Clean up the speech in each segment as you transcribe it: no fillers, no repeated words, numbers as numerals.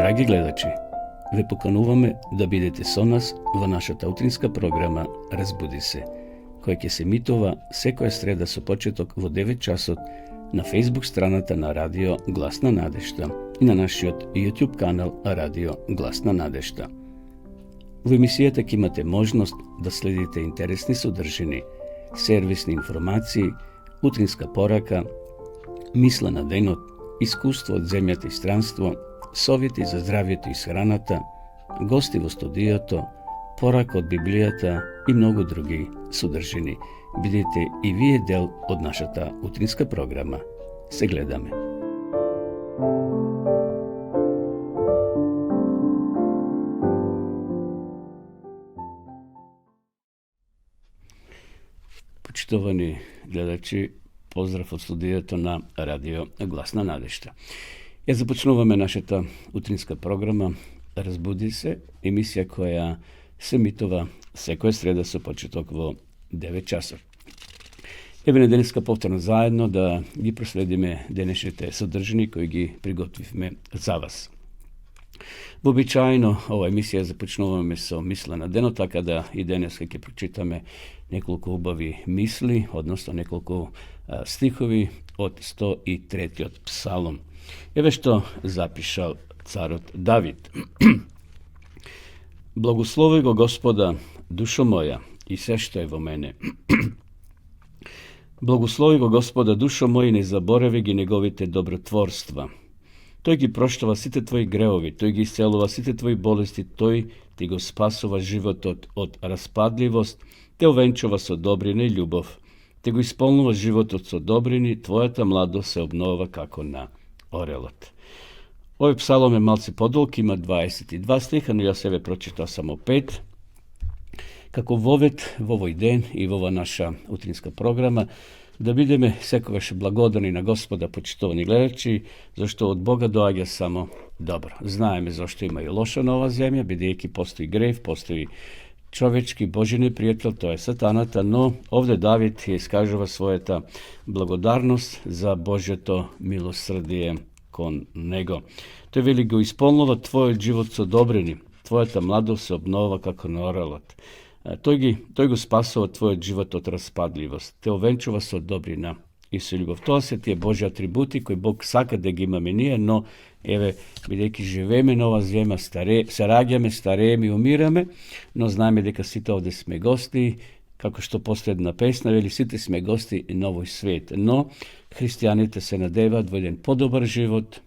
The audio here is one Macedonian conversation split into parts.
Драги гледачи, ве покануваме да бидете со нас во нашата утринска програма Разбуди се, која ќе се емитува секоја среда со почеток во 9 часот на Facebook страната на Радио Гласна надежта и на нашиот YouTube канал Радио Гласна надежта. Во емисијата ќе имате можност да следите интересни содржини, сервисни информации, утринска порака, мисла на денот, искуство од земјата и странство, совети за здравието и храната, гости во студиото, порака од Библијата и многу други содржини. Бидете и вие дел од нашата утринска програма. Се гледаме. Почитувани гледачи, поздрав од студиото на Радио Гласна надежта. Ја започнуваме нашата утринска програма Разбуди се, емисија која се емитува секоја среда со почеток во 9 часот. Еве денеска повторно заедно да ги проследиме денешните содржини кои ги приготвивме за вас. Вообичаено ова емисија започнуваме со мисла на денот, така да и денеска ќе прочитаме неколку убави мисли, односно неколку стихови од 103-тиот псалом. Еве што запишал царот Давид. Благослови го Господа, душо моја, и се што е во мене. Благослови го Господа, душо моја, не заборави ги неговите добротворства. Тој ги проштава сите твои греови, тој ги исцелува сите твои болести, тој ти го спасува животот од распадливост, те овенчува со добрина и љубов, те го исполнува животот со добрини, твојата младост се обнова како на орелот. Овој псалом е малце подолг, има 22 стиха, но ја себе прочитав само 5. Како вовет во овој ден и во ова наша утринска програма, да бидеме секогаш благодарни на Господа, почитувани гледачи, зашто од Бога доаѓа само добро. Знаеме зашто има и лошо на оваа земја, бидејќи постои грев, постои човечки, Божи непријател, тоа е сатаната, но овде Давид ја искажува својата благодарност за Божјото милосрдие кон него. Тој вели го исполнува твојот живот со добрини, твојата младост се обнова како на орелот. Тој го спасува твојот живот од распадливост, те овенчува со добрина и со љубов. Тоа се тие Божји атрибути кои Бог сака да ги имаме ние, но еве, бидејќи живееме на оваа земја, се раѓаме, старееме и умираме, но знаеме дека сите овде сме гости, како што постои една песна, вели сите сме гости на овој свет, но христијаните се надеваат во еден подобар живот,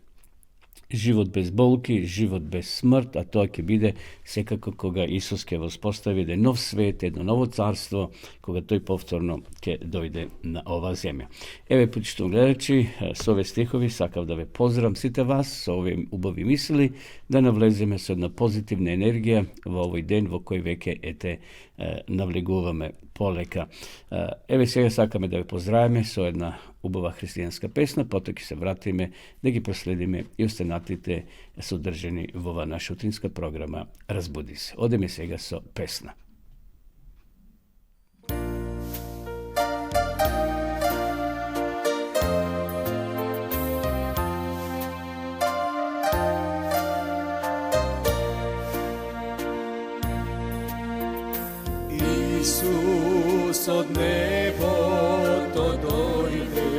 живот без болки, живот без смрт, а тоа ќе биде секако кога Исус ќе воспостави еден нов свет, едно ново царство, кога тој повторно ќе дојде на оваа земја. Еве, почитувани гледачи, со овие стихови сакав да ве поздравам сите вас со овие убави мисли, да навлеземе со една позитивна енергија во овој ден во кој веќе навлегуваме полека. Еве сега сакаме да ве поздравиме со една убава христијанска песна, потоа ќе се вратиме да ги проследиме и останатите содржини во оваа наша утринска програма Разбуди се. Одеме сега со песна. Исус од небото дојде,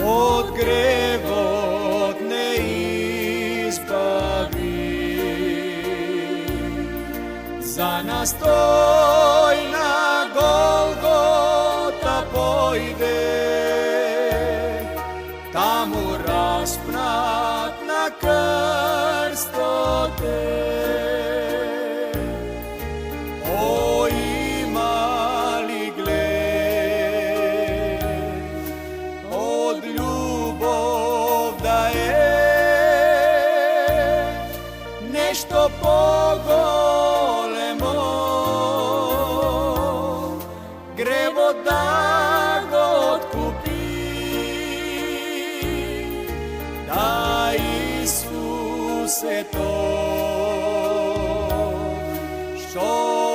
од гревот не избави, за нас тој на Голгота појде, таму распнат на крстот е. Поголемо гревот да го откупи, да Исус е тој што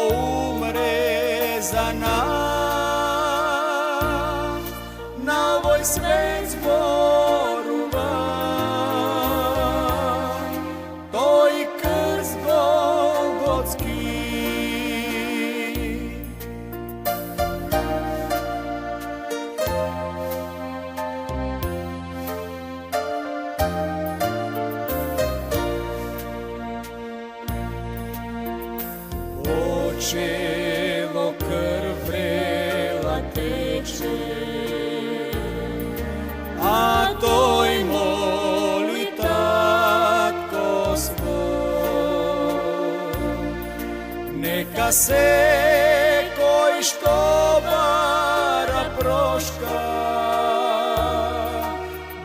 умре за нас, на овој свет зборува. načelo krv vrela teče, a toj moli tatko svoj. Neka se koji što bara proška,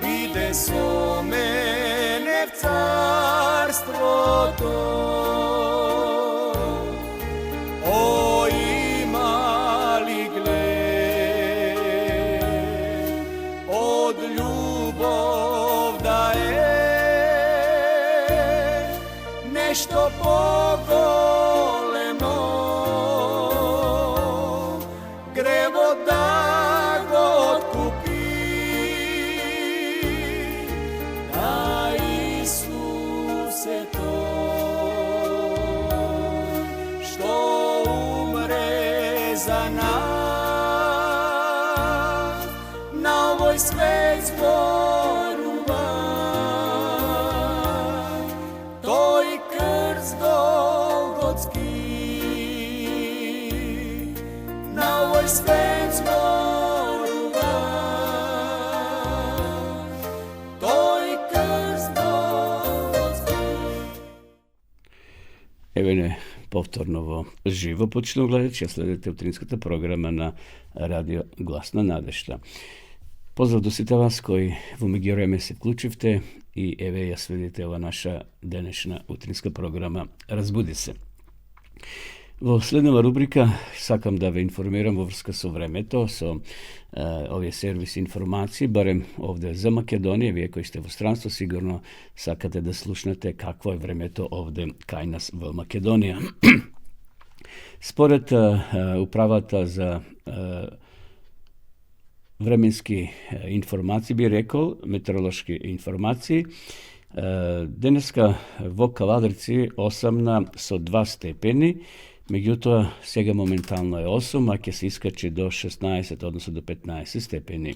bide so mene v carstvo to. O imali gled, od ljubov da je nešto pogolemo, grevo da go otkupi, da Isuse to, što umre za nas, na ovoj svet zboruva, to i krst golgotski, na ovoj svet zboruva, to i krst golgotski. Evo je повторно живо почну гледачи, а следете утринската програма на Радио Гласна надежда. Поздрав до сите вас кои во меѓувреме се вклучивте и еве ја следите ова наша денешна утринска програма Разбуди се. Во следнава рубрика сакам да ве информирам во врска со времето, со овие сервиси информации, барем овде за Македонија. Вие кои сте во странство сигурно сакате да слушнете какво е времето овде кај нас во Македонија. Според управата за временски информации, би рекол, метеоролошки информации, денеска во Кавадрици 8 со 2 степени, меѓутоа сега моментално е 8, а ќе се искачи до 16, односно до 15 степени.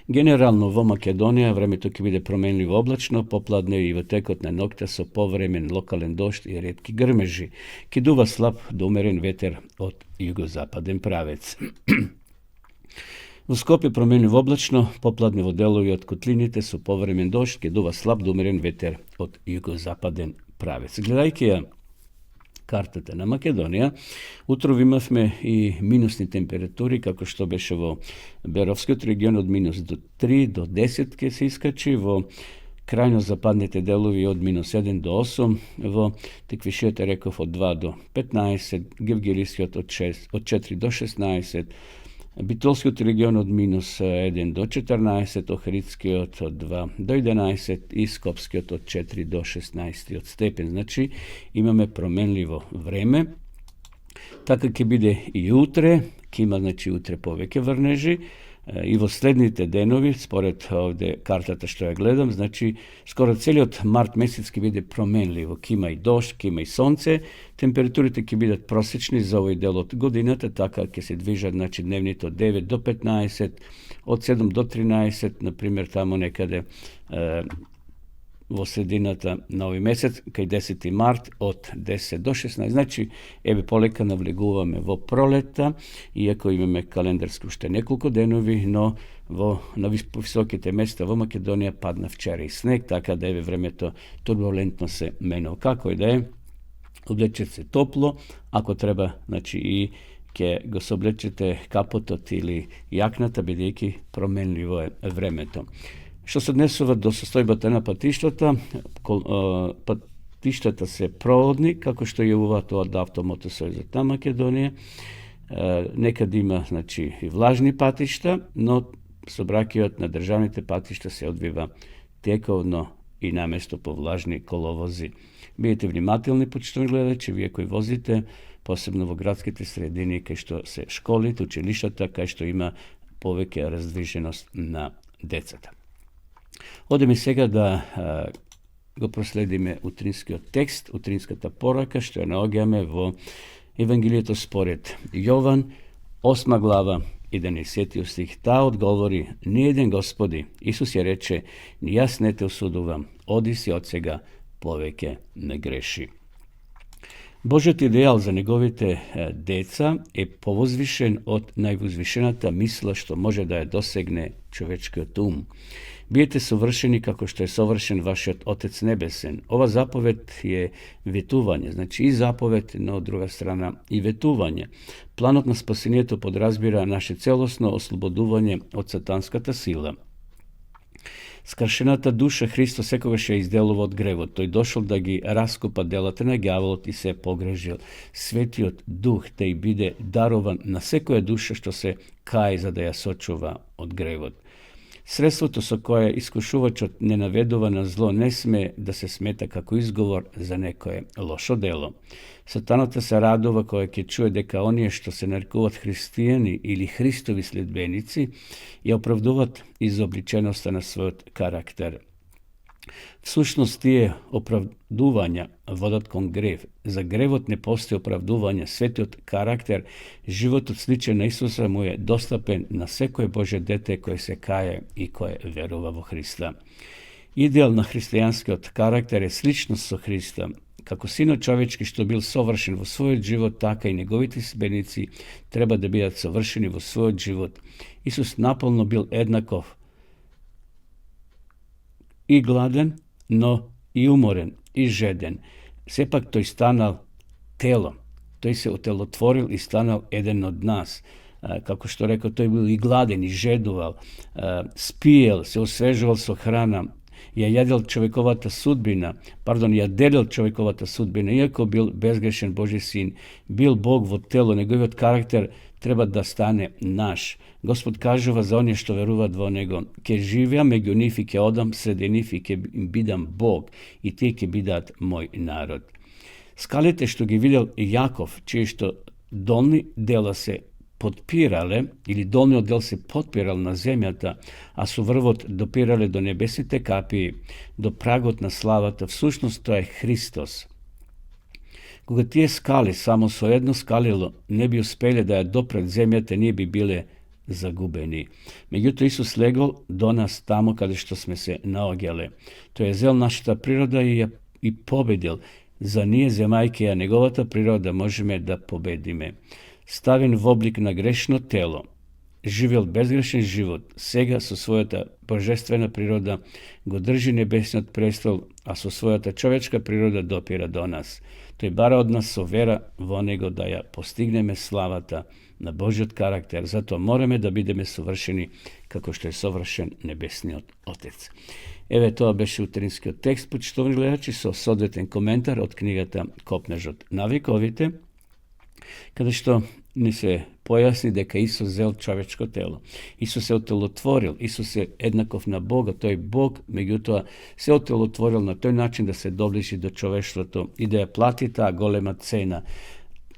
Генерално во Македонија времето ќе биде променливо облачно, попладне и во текот на ноќта со повремен локален дожд и ретки грмежи. Ќе дува слаб до умерен ветер од југозападен правец. Во Скопје променливо облачно, попладне во делови од котлините со повремен дожд, ќе дува слаб до умерен ветер од југозападен правец. Гледајќи ја картата на Македонија, утрово имавме и минусни температури, како што беше во Беровскиот регион од минус до 3 до 10 ќе се искачи, во крајно западните делови од минус 1 до 8, во Теквишијата реков од 2 до 15, Гевгелискиот од 4 до 16, Битолскиот регион од минус 1 до 14, Охридскиот од 2 до 11 и Скопскиот од 4 до 16 степен. Значи, имаме променливо време. Така ќе биде и утре, ќе има утре повеќе врнежи, и во следните денови, според овде картата што ја гледам, скоро целиот март месец ќе биде променливо, ќе има и дожд, ќе има и сонце, температурите ќе бидат просечни за овој дел од годината, така ќе се движат дневните од 9 до 15, од 7 до 13, например тамо некаде во средината на овој месец, кај 10 март, од 10 до 16. Значи, еве полека навлегуваме во пролета, иако имаме календарски уште неколку денови, но на високите места во Македонија падна вчера и снег, така да еве времето турбулентно се менува. Како и да е, облечете се топло, ако треба, и ќе го соблечете капотот или јакната, бидејќи променливо е времето. Што се однесува до состојбата на патиштата, патиштата се проводни, како што јавуваат од Автомотосојузот на Македонија. Некад има, и влажни патишта, но собракиот на државните патишта се одвива тековно и наместо по влажни коловози. Бидете внимателни, почитувани гледачи, вие кои возите, посебно во градските средини, кај што се школите, училиштата, кај што има повеќе раздвиженост на децата. Одеме сега да го проследиме утринскиот текст, утринската порака, што ја наоѓаме во Евангелието според Јован, 8 глава, 11 стих. Таа одговори: "Не еден Господи." Исус ја рече: "Ни јас не те осудувам, оди си од сега, повеќе не греши." Божиот идеал за неговите деца е повозвишен од највозвишената мисла што може да ја досегне човечкиот ум. Биете совршени како што е совршен вашиот Отец Небесен. Ова заповед е ветување, значи и заповед, но од друга страна и ветување. Планот на спасението подразбира наше целосно ослободување од сатанската сила. Скршената душа Христос секогаш ја изделува од гревот. Тој дошол да ги раскопа делата на ѓаволот и се погрежил. Светиот Дух да и биде дарован на секоја душа што се кај за да ја сочува од гревот. Средството со кое искушувачот не наведува на зло не сме да се смета како изговор за некое лошо дело. Сатаната се радува кога ќе чуе дека оние што се нарекуваат христијани или Христови следбеници ја оправдуваат изобличеноста на својот карактер. Всушност тие оправдувања водат кон грев. За гревот не постои оправдување. Светиот карактер, животот сличен на Исуса му е достапен на секое Божје дете кој се кае и кој верува во Христа. Идеал на христијанскиот карактер е сличност со Христа. Како синот човечки што бил совршен во својот живот, така и неговите следбеници треба да бидат совршени во својот живот. Исус наполно бил еднаков и гладен, но и уморен, и жеден. Сепак тој станал тело. Тој се отелотворил и станал еден од нас. Како што рекол, тој бил и гладен, и жедувал, спиел, се освежувал со храна, ја јадел човековата судбина, ја делил човековата судбина, иако бил безгрешен Божи син, бил Бог во тело, неговиот карактер треба да стане наш. Господ кажува за оние што веруваат во него: ќе живеам меѓу нив и ќе одам среде нив и ќе им бидам Бог и тие ќе бидат мој народ. Скалите што ги видел Јаков, чии што долни дела се подпирале, или долниот дел се подпирал на земјата, а со врвот допирале до небесните капии, до прагот на славата, всушност тоа е Христос. Кога тие скали само со едно скалило не би успеле да ја допрат земјата, ние би биле загубени. Меѓутоа Исус легол до нас тамо каде што сме се наоѓале. Тој е зел нашата природа и победил. За ние, земајќи ја неговата природа, можеме да победиме. Ставен во облик на грешно тело, живел безгрешен живот, сега со својата божествена природа го држи небесниот престол, а со својата човечка природа допира до нас. Тој бара од нас со вера во него да ја постигнеме славата на Божиот карактер. Затоа мораме да бидеме совршени како што е совршен небесниот Отец. Еве, тоа беше утринскиот текст, почитувани гледачи, со соодветен коментар од книгата Копнежот на вековите, каде што ни се појасни дека Исус зел човечко тело. Исус се отелотворил, Исус е еднаков на Бога, тој Бог, меѓутоа се отелотворил на тој начин да се доближи до човештвото и да ја плати таа голема цена.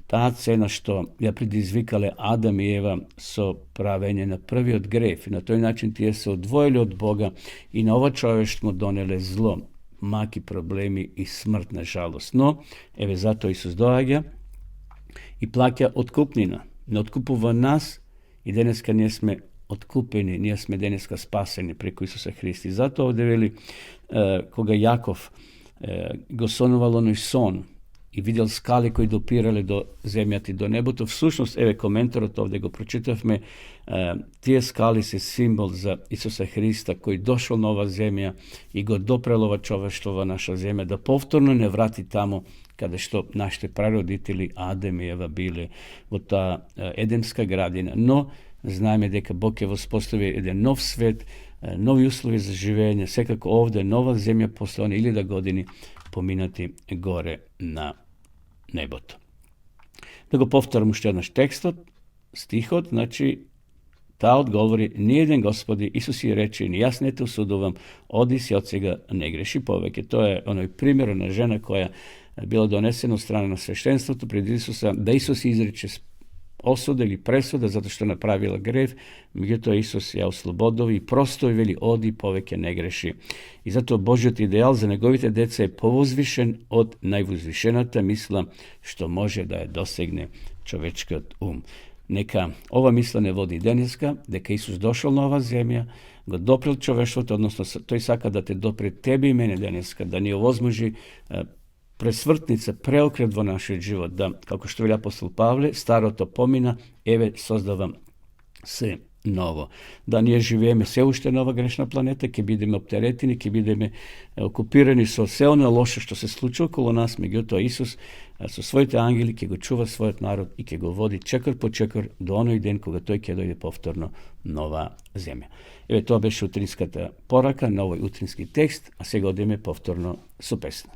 Таа цена што ја предизвикале Адам и Ева со правење на првиот грев. И на тој начин тие се одвоили од Бога и на ова човештво донеле зло, маки проблеми и смрт, на жалост. Но, еве, затоа Исус доаѓа и плаќа откупнина. Не откупува нас и денеска ние сме откупени, ние сме денеска спасени преку Исуса Христа. И затоа овде вели, кога Јаков го сонувал оној сон и видел скали кои допирале до земјата и до небото, всушност, еве коментарот овде го прочитавме, тие скали се символ за Исуса Христа кој дошол на ова земја и го допрел ова човештво во наша земја, да повторно не врати тамо каде што нашите прародители Адем и Ева биле во таа едемска градина. Но знаеме дека Бог ќе воспостави еден нов свет, нови услови за живење, секако овде нова земја после они 1000 години поминати горе на небото. Да го повторам уште еднаш текстот, стихот, значи, таа одговори: ни еден Господи, Исус ја рече: ни јас не те осудувам, оди си од сега, не греши повеќе. Тоа е оној пример на жена која била донесена од страна на свештенството пред Исуса, да Исус изрече осуда или пресуда затоа што направила грев, меѓутоа Исус ја ослободува и просто вели: оди, повеќе не греши. И затоа Божиот идеал за неговите деца е повозвишен од највозвишената мисла што може да ја досегне човечкиот ум. Нека ова мисла не води денеска, дека Исус дошол на ова земја, го допрел човештвото, односно тој сака да те допре тебе и мене денеска, да ни овозможи presvrtnica, preokret vo našoj život, da, kako što velja apostol Pavle, staro to pomina, eve sozdavam se novo. Da nije živijeme se ušte nova grešna planeta, ke budeme opteretini, ke budeme okupirani so sve ono loše što se slučuje okolo nas, međutim Isus su svojite angeli, ke go čuva svojot narod i ke go vodi čekar po čekar do onoj den koga toj ke dojde povtorno nova zemlja. Evo to beše utrinskata poraka na ovaj utrinski tekst, a сега odeme povtorno su pesna.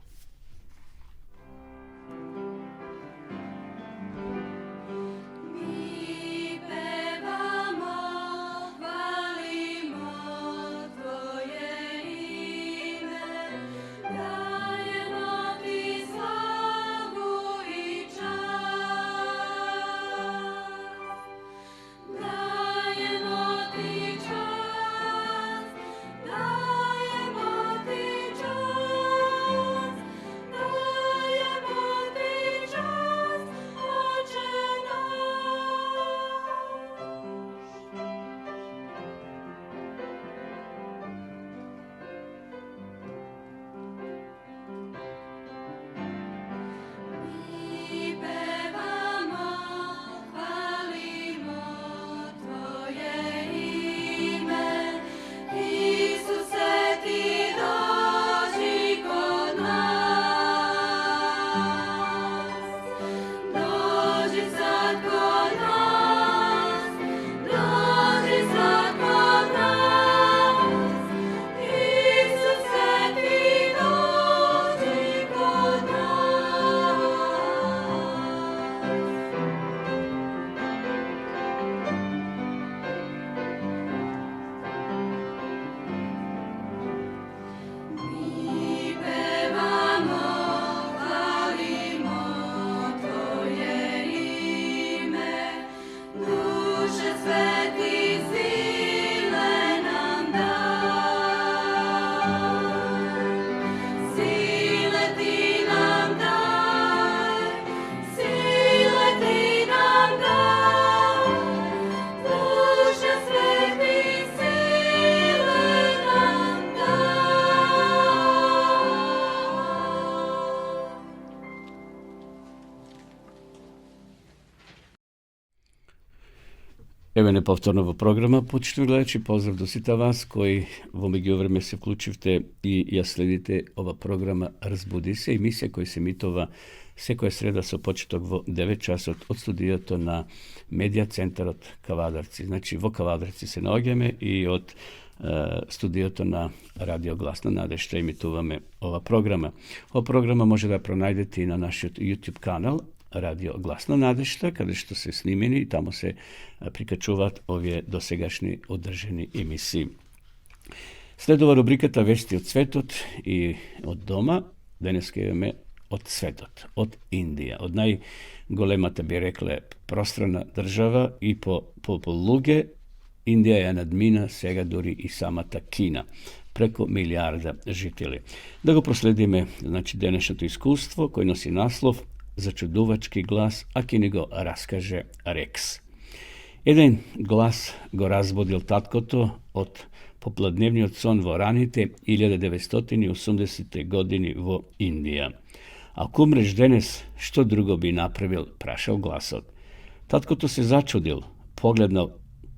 Evo nepovtorno во програма, почитувани гледачи, поздрав до сите вас кои во меѓувреме се вклучивте и ја следите ова програма Разбуди се, емисија која се емитува секоја среда со почеток во 9 часот од студиото на Медиа центарот Кавадарци. Значи во Кавадарци се наоѓаме и од студиото на Радио Гласна надежда емитуваме ова програма. Ова програма може да ја пронајдете и на нашиот YouTube канал Радио Гласна надежда, каде што се снимени и тамо се прикачуваат овие досегашни одржани емисии. Следува рубриката Вести од светот и од дома. Денес ке имаме од светот, од Индија, од најголемата, би рекле, пространа држава и по луѓе Индија ја надмина сега дури и самата Кина, преко милиарда жители. Да го проследиме, значи, денешното искуство кој носи наслов Зачудувачки глас, а ке ни го раскаже Рекс. Еден глас го разбудил таткото од попладневниот сон во раните 1980 години во Индија. Ако умреш денес, што друго би направил, прашал гласот. Таткото се зачудил, погледнал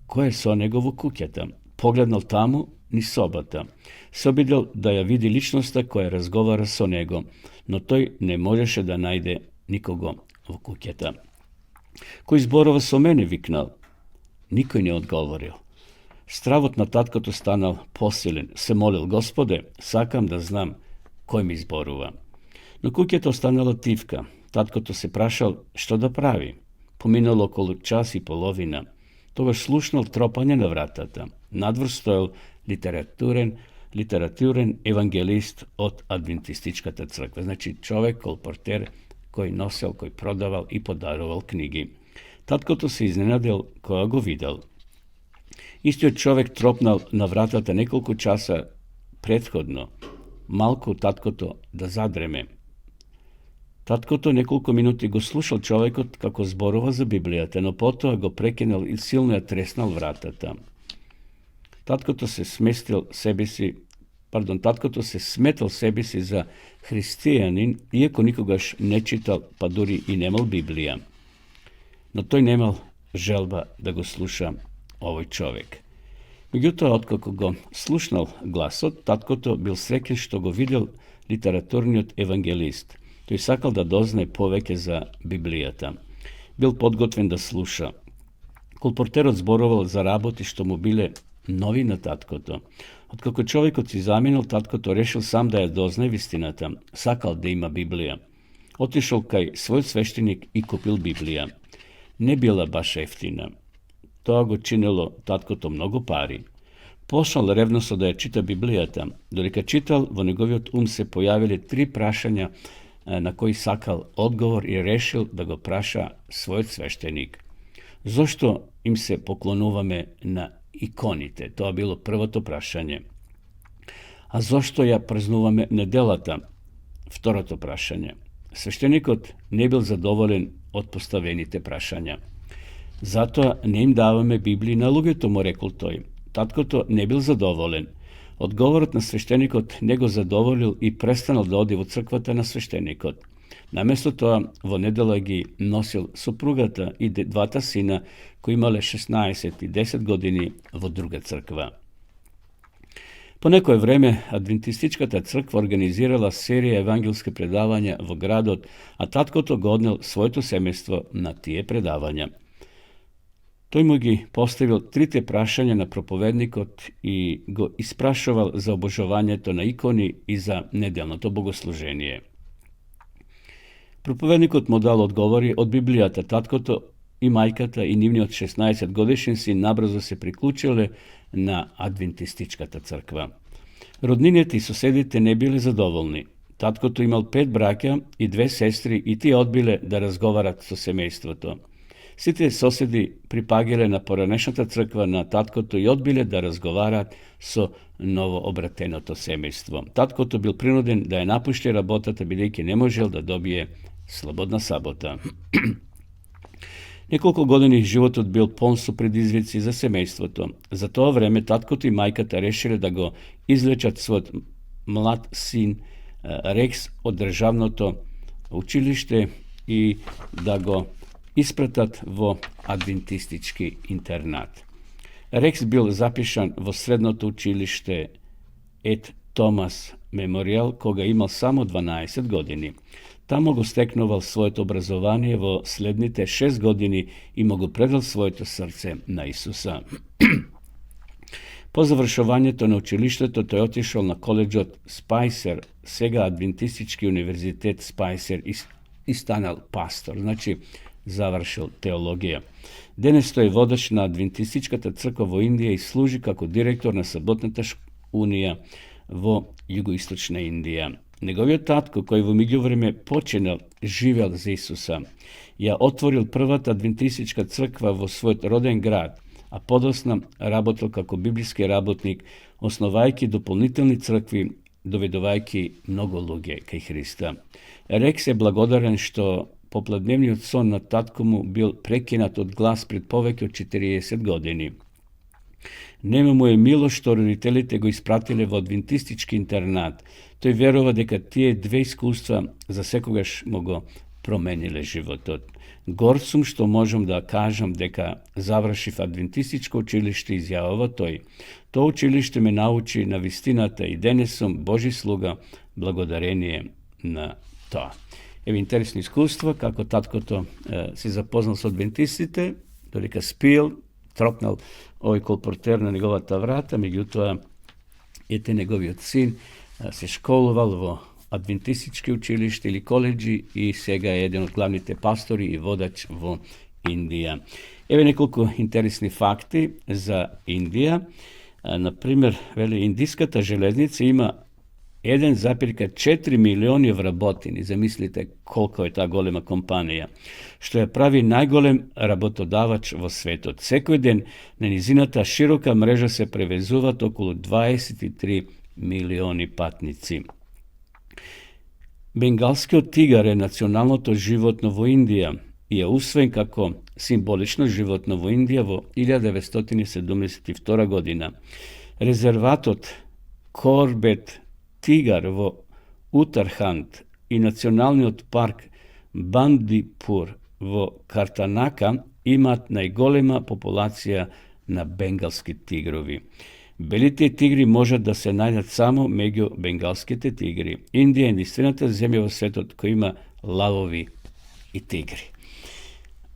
кој е со него во куќата, погледнал таму ни собата. Се обидел да ја види личноста која разговара со него, но тој не можеше да најде никого во куќата. Кој зборува со мене, викнал. Никој не одговорил. Стравот на таткото станал посилен. Се молил, Господе, сакам да знам кој ми зборува. Но куќата останала тивка. Таткото се прашал што да прави. Поминало околу час и половина. Тогаш слушнал тропање на вратата. Надвор стоел литературен евангелист од адвентистичката црква. Значи човек, колпортер, кој носел, кој продавал и подарувал книги. Таткото се изненадил кога го видел. Истиот човек тропнал на вратата неколку часа претходно, малку таткото да задреме. Таткото неколку минути го слушал човекот како зборува за Библијата, но потоа го прекинал и силно ја треснал вратата. Таткото се сместил себе си tatkото se smetal sebi si za hristijanin, iako nikogaš ne čital, pa duri i nemal Biblija. No toj nemal želba da go sluša ovoj čovjek. Međutim, otkako go slušnal glasot, tatkото bil srećen što go vidjel literaturniot evangelist. To je sakal da doznaje poveke za Biblijata. Bil podgotven da sluša. Kolporterot zboroval za raboti što mu bile novi na tatkото. Otkako čovjekot si zaminul, tatkoto rešil sam da je doznaje vistinata. Sakal da ima Biblija. Otišao kaj svoj sveštenik i kupil Biblija. Ne bila baš jeftina. To go činilo tatkoto mnogo pari. Pošal revnoso da je čita Biblijata. Dolika čital, vo njegoviot se pojavili 3 prašanja na koji sakal odgovor i rešil da go praša svoj sveštenik. Zašto im se poklonuvame na ikonite? To je bilo prvo to prašanje. A zašto ja praznuvame nedelata? Vtoro to prašanje. Sveštenikot ne bil zadovoljen od postavenite prašanja. Zato ne im davame Bibliji na lugeto mu rekul toj. Tatkoto ne bil zadovoljen. Odgovorot na sveštenikot nego zadovoljil i prestanal da odi u crkvata na sveštenikot. Namjesto toga vo nedelagi nosil suprugata i 2 sina koji imale 16 i 10 godini vo druga crkva. Po neko je vreme adventističkata crkva organizirala serije evangelske predavanja vo gradot, a tatkoto go odnel svojto semejstvo na tije predavanja. Toj mu gi postavil 3 te prašanja na propovednikot i go isprašoval za obožovanje to na ikoni i za nedelno to bogosluženje. Propovednikot mu dal odgovori od Biblijata. Tatkoto i majkata i nivni od 16 godišnjici nabrzo se priključile na adventističkata crkva. Rodninjeti i susedite ne bili zadovoljni. Tatkoto imal 5 braka i 2 sestri i ti odbile da razgovarat so semejstvo to. Svi te sosedi pripagile na poranešната crkva na tatkoto i odbile da razgovarat so novo obrateno to semejstvo. Tatkoto bil prinuden da je napušte rabotata bidejke ne možel da dobije slobodna sabota. Nekoliko godinih životot bil pon su predizvici za semejstvo to. Za to vreme tatkoto i majkata rešile da go izlečat svoj mlad sin Rex od državnoto učilište i da go ispratat vo adventistički internat. Rex bil zapišan vo srednoto učilište Et Thomas Memorial, koga imal samo 12 godini. Tamo go steknoval svoje obrazovanje vo slednite 6 godini i mogo predal svoje srce na Isusa. Po završovanju to na učilište to je otišao na koleđot Spicer, sega adventistički univerzitet Spicer i stanal pastor, znači završil teologija. Danas to je vodač na adventističkata crkva vo Indije i služi kako direktor na sabotnata unija vo jugoistočna Indija. Njegovio tatko koji v međuvreme počinal živjel za Isusa, je otvoril prvat adventistička crkva vo svoj roden grad, a podosna rabotil kako biblijski rabotnik, osnovajki doполнителни crkvi, dovedovajki mnogo luge kaj Hrista. Rex je blagodaren što popladnevni od son na tatkomu bil prekinat od glas pred poveke od 40 godini. Nema mu je milo što roditelite go ispratile v adventistički internat. To je verova deka tije 2 iskustva za sekogaš mogo promenile životot. Gorcum što možem da kažem deka završiv adventističko učilište izjavova toj. To učilište me nauči na vistinata i denesom Boži sluga blagodarenije na to. Evo interesno iskustvo kako tatko to si zapoznal s adventistite, dolika spil, tropnal ovaj kolporter na njegovata vrata, međutim je te njegovi sin se školoval vo adventistički učilište ili koleđi i sega je jedan od glavnih te pastori i vodač vo Indija. Evo nekoliko interesnih fakti za Indija. Na primjer, veli, indijskata železnica ima 1,4 milioni vrabotini. Zamislite koliko je ta golema kompanija. Što je pravi najgolem rabotodavač vo svetu. Sekoj den na nizinata široka mreža se prevezuvat okolo 23 milioni patnici. Bengalski tigar je nacionalno to životno vo Indija i je usvojen kako simbolično životno vo Indija vo 1972. godina. Rezervatot Corbett Tigar vo Uttarakhand i nacionalni park Bandipur vo Kartanaka имат најголема популација на бенгалски тигрови. Белите тигри можат да се најдат само меѓу бенгалските тигри. Индија е единствената земја во светот која има лавови и тигри.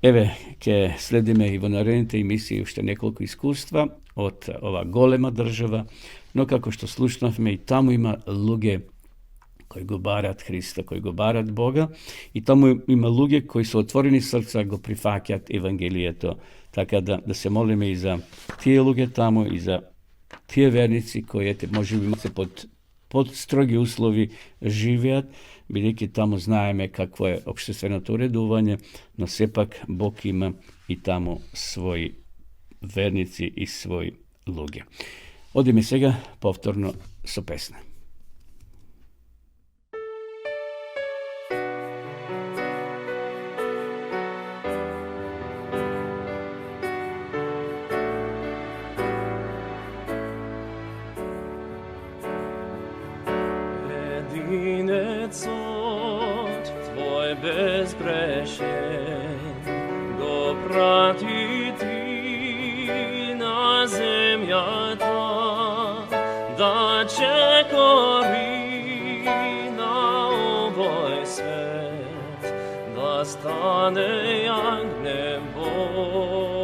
Еве, ќе следиме и во наредните емисии уште неколку искуства од ова голема држава, но како што слушнавме и таму има луѓе кои го барат Христа, кои го барат Бога, и таму има луѓе кои со отворени срца го прифаќаат Евангелието, така да се молиме и за тие луѓе таму, и за тие верници кои може би се под строги услови живеат, бидејќи таму знаеме какво е општественото уредување, но сепак Бог има и таму своји верници и своји луѓе. Одиме сега повторно со песна. Сот Твој безгрешен го прати Ти на земјата, да чекори на овој свет, да стане јагне Божјо.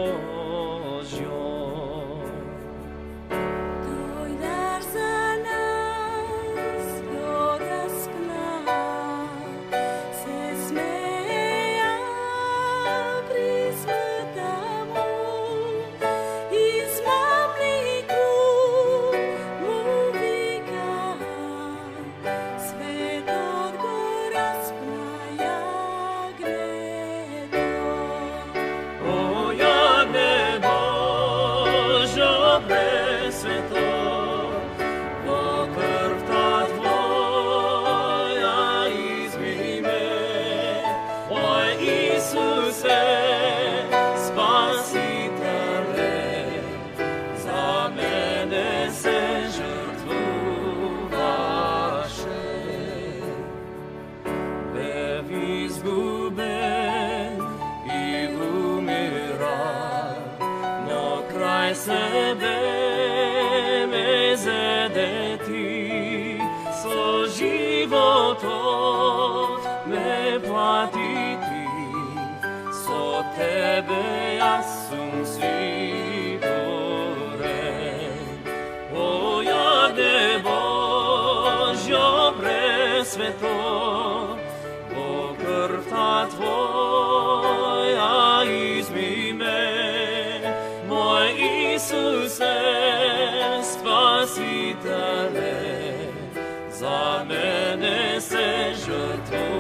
Sebe me zadeti, so životot me platiti, so tebe ja sum siguren. O jade Božjo presveto, o krv ta tvoja izmi me, moj Isuse, Spasitele, za mene se žrtvovaše.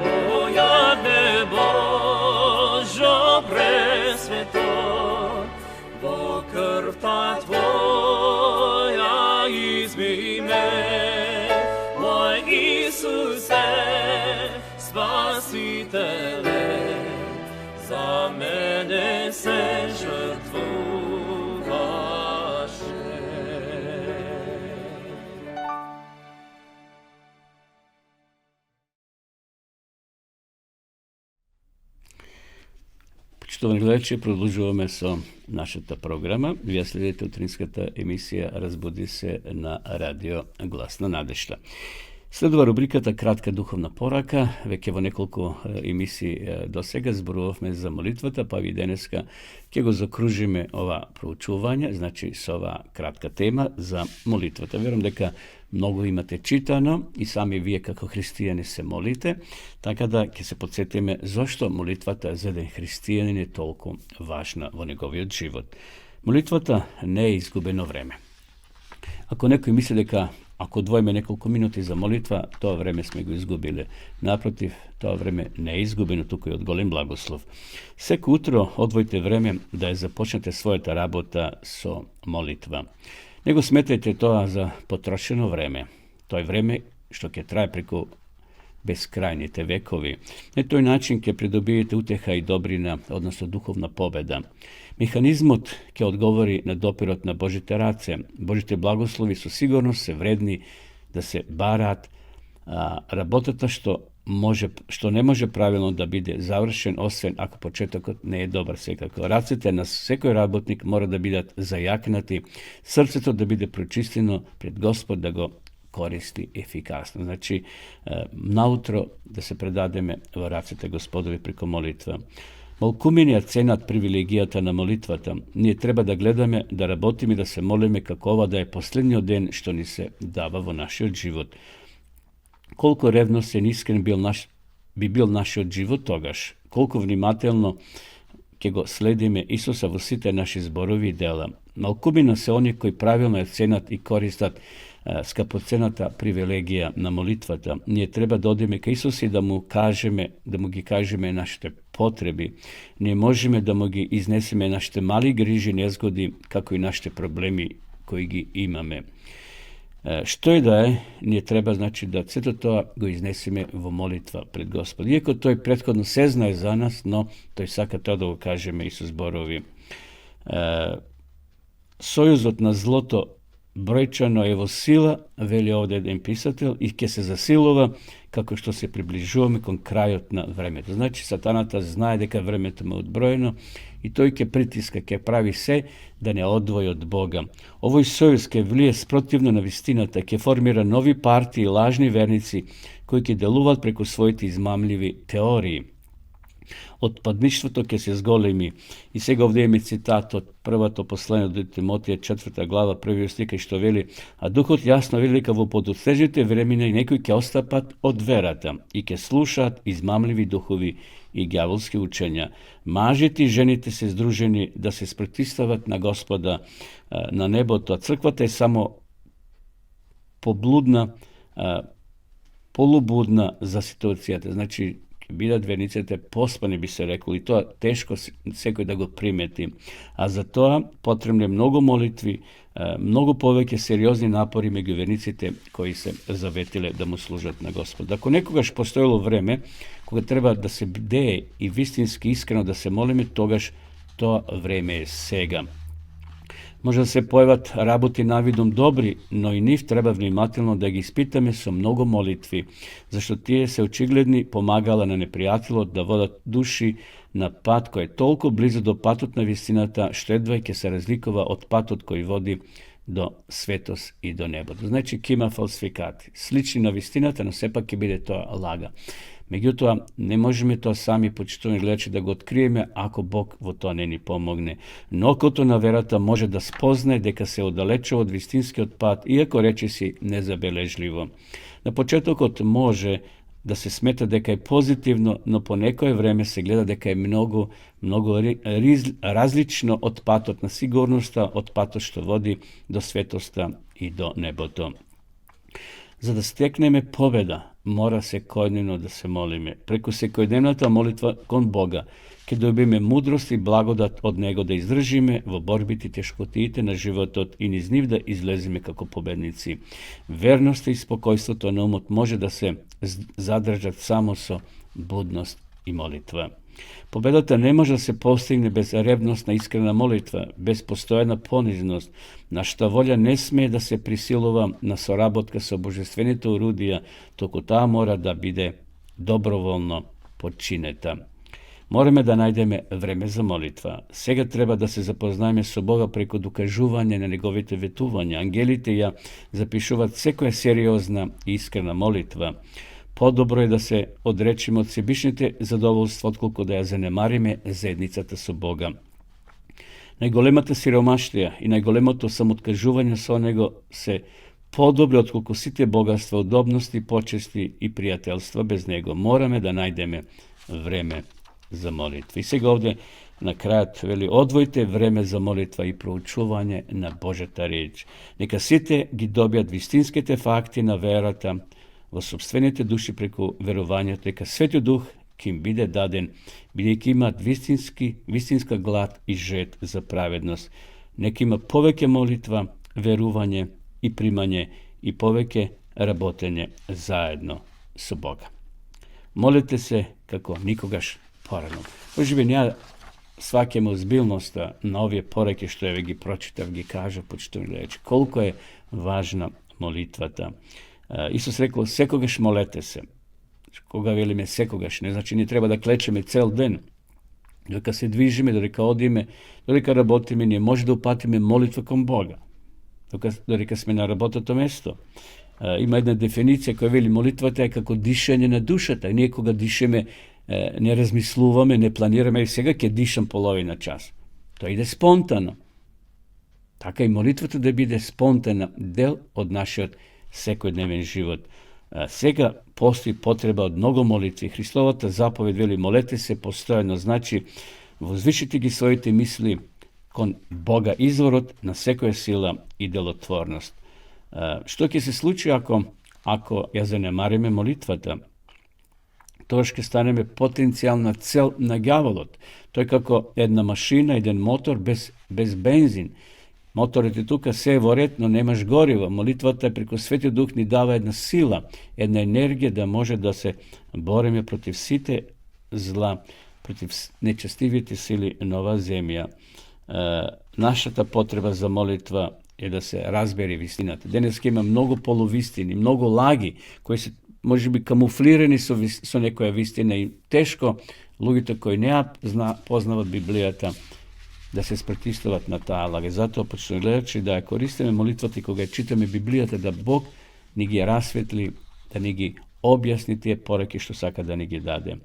O jadne Božo presveto, bo krv ta tvoja izmi me, moj Isuse, Spasitele, za mene se žrtvovaše. Почитувани гледачи, продолжуваме со нашата програма. Вие следите утринската емисија Разбуди се на радио Глас на надежта. Следува рубриката Кратка духовна порака. Веќе во неколку емисии до сега зборувавме за молитвата, па ви денеска ќе го закружиме ова проучување, значи со ова кратка тема за молитвата. Верувам дека многу имате читано и сами вие како христијани се молите, така да ќе се подсетиме зошто молитвата за еден христијанин е толку важна во неговиот живот. Молитвата не е изгубено време. Ако некој мисли дека ако одвоиме неколку минути за молитва, тоа време сме го изгубиле. Напротив, тоа време не е изгубено, туку е од голем благослов. Секо утро одвојте време да ја започнете својата работа со молитва. Не го сметајте тоа за потрошено време. Тоа е време што ќе трае преку безкрајните векови. На тој начин ќе придобиете утеха и добрина, односно духовна победа. Механизмот ќе одговори на допирот на Божите раце. Божите благослови со сигурност се вредни да се бараат. Работата што не може правилно да биде завршен, освен ако почетокот не е добар секако. Рацете на секој работник мора да бидат зајакнати, срцето да биде прочистено пред Господ да го користи ефикасно. Значи, наутро да се предадеме во рацете Господови преку молитва. Малкуминиот ценат привилегијата на молитвата. Ние треба да гледаме, да работиме, да се молиме како ова да е последниот ден што ни се дава во нашиот живот. Колку ревностен и искрен би бил нашиот живот тогаш, колку внимателно ќе го следиме Исуса во сите наши зборови и дела. Малкумина се они кои правилно ја ценат и користат скапоцената привилегија на молитвата. Ние треба да одиме кај Исус и да му ги кажеме нашите потреби. Ние можеме да му ги изнесеме нашите мали грижи, незгоди, како и нашите проблеми кои ги имаме. Што и да е, ние треба да сето тоа го изнесеме во молитва пред Господ. Иако тој претходно се знае за нас, но тој сака тоа да го кажеме и со зборови. Сојузот на злото бројчано е во сила, вели овде еден писател, и ќе се засилува како што се приближуваме кон крајот на времето. Значи, сатаната знае дека времето му е одброено и тој ќе притиска, ќе прави се да не одвои од Бога. Овој сојуз ќе влие спротивно на вистината, ќе формира нови партии и лажни верници кои ќе делуваат преку своите измамливи теории. Отпадништвото ќе се зголеми. И сега овде имаме цитат од првото послание до Тимотија 4 глава 1 стих што вели: а Духот јасно вели дека во подоцнежните времиња некои ќе остапат од верата и ќе слушаат измамливи духови и ѓаволски учења. Мажите и жените се здружени да се спротивстават на Господа на небото, а црквата е само полубудна за ситуацијата. Значи, бидат верниците поспани, би се рекло, и тоа тешко секој да го примети. А за тоа потребни многу молитви, многу повеќе сериозни напори меѓу верниците кои се заветиле да му служат на Господ. Ако некогаш постоело време кога треба да се бдее и вистински искрено да се молиме, тогаш тоа време е сега. Може да се појават работи навидом добри, но и нив треба внимателно да ги испитаме со многу молитви, зашто тие се очигледни помагала на непријателот да водат души на пат кој е толку близо до патот на вистината, што едва ќе се разликува од патот кој води до светост и до небото. Значи, ќе има фалсификати, слични на вистината, но сепак ќе биде тоа лага. Меѓутоа, не можеме тоа сами, почитувани гледачи, да го откриеме ако Бог во тоа не ни помогне. Но окото на верата може да спознае дека се оддалечува од вистинскиот пат, иако речиси незабележливо. На почетокот може да се смета дека е позитивно, но по некое време се гледа дека е многу различно од патот на сигурноста, од патот што води до светоста и до небото. За да стекнеме победа, мора секојдневно да се молиме. Преку секојдневната молитва кон Бога ќе добиме мудрост и благодат од Него да издржиме во борбите и тешкотиите на животот и низ нив да излеземе како победници. Верноста и спокојството на умот може да се задржат само со будност и молитва. Победата не може да се постигне без ревностна искрена молитва, без постојана понизност. Нашата волја не смее да се присилува на соработка со божествените орудија, току таа мора да биде доброволно подчинета. Мораме да најдеме време за молитва. Сега треба да се запознаеме со Бога преку докажување на Неговите ветувања. Ангелите ја запишуваат секоја сериозна и искрена молитва. Подобро е да се одречиме од себичните задоволства, отколку да ја занемариме заедницата со Бога. Најголемата сиромаштија и најголемото самооткажување со Него се подобри отколку сите богатства, удобности, почести и пријателства без Него. Мораме да најдеме време за молитва. И сега овде на крајот вели: одвојте време за молитва и проучување на Божјата реч. Нека сите ги добијат вистинските факти на верата во собствените души преку верувањето, дека Светиот Дух ќе им биде даден, бидејќи имаат вистинска глад и жет за праведност. Нека има повеќе молитва, верување и примање и повеќе работење заедно со Бога. Молете се како никогаш порано. Можеби svakemu ozbiljnosta na ove poreke što je gi pročitav, gi kaže, počitovi gledajući, koliko je važna molitvata. Isus rekao, sekogaš molete se. Koga veli me sekogaš, ne znači ne treba da klečeme cel den. Dok se dvižime, dok odime, dok rabotime, nije može da upatime molitva kom Boga. Dok sme na rabotato mesto. Ima jedna definicija koja veli molitvata je kako dišanje na dušata. Nije koga dišeme, ne razmisluvame, ne planirame, i сега ke dišam polovina čas. To ide spontano. Така и молитвата да биде спонтанна дел од нашиот секојдневен живот. Сега постои потреба од многу молитви. Христовата заповед вели молете се постојано, значи возвишите ги своите мисли кон Бога, изворот на секоја сила и делотворност. Што ќе се случи ако ја занемариме молитвата? Тоа ќе станеме потенцијална цел на ѓаволот. Тој како една машина, еден мотор без бензин. Моторът е тука, се е во ред, но немаш гориво. Молитвата преку Светиот Дух ни дава една сила, една енергија да може да се бориме против сите зла, против нечестивите сили на оваа земја. Нашата потреба за молитва е да се разбере вистината. Денес има многу полувистини, многу лаги, кои се може би камуфлирани со некоја вистина и тешко луѓето кои не познават Библијата да се спротивстават на таа лага. Затоа почнуваме гледачи да ја користиме молитвата и кога ја читаме Библијата, да Бог ни ги расветли, да ни ги објасни тие пораки што сака да ни ги даде.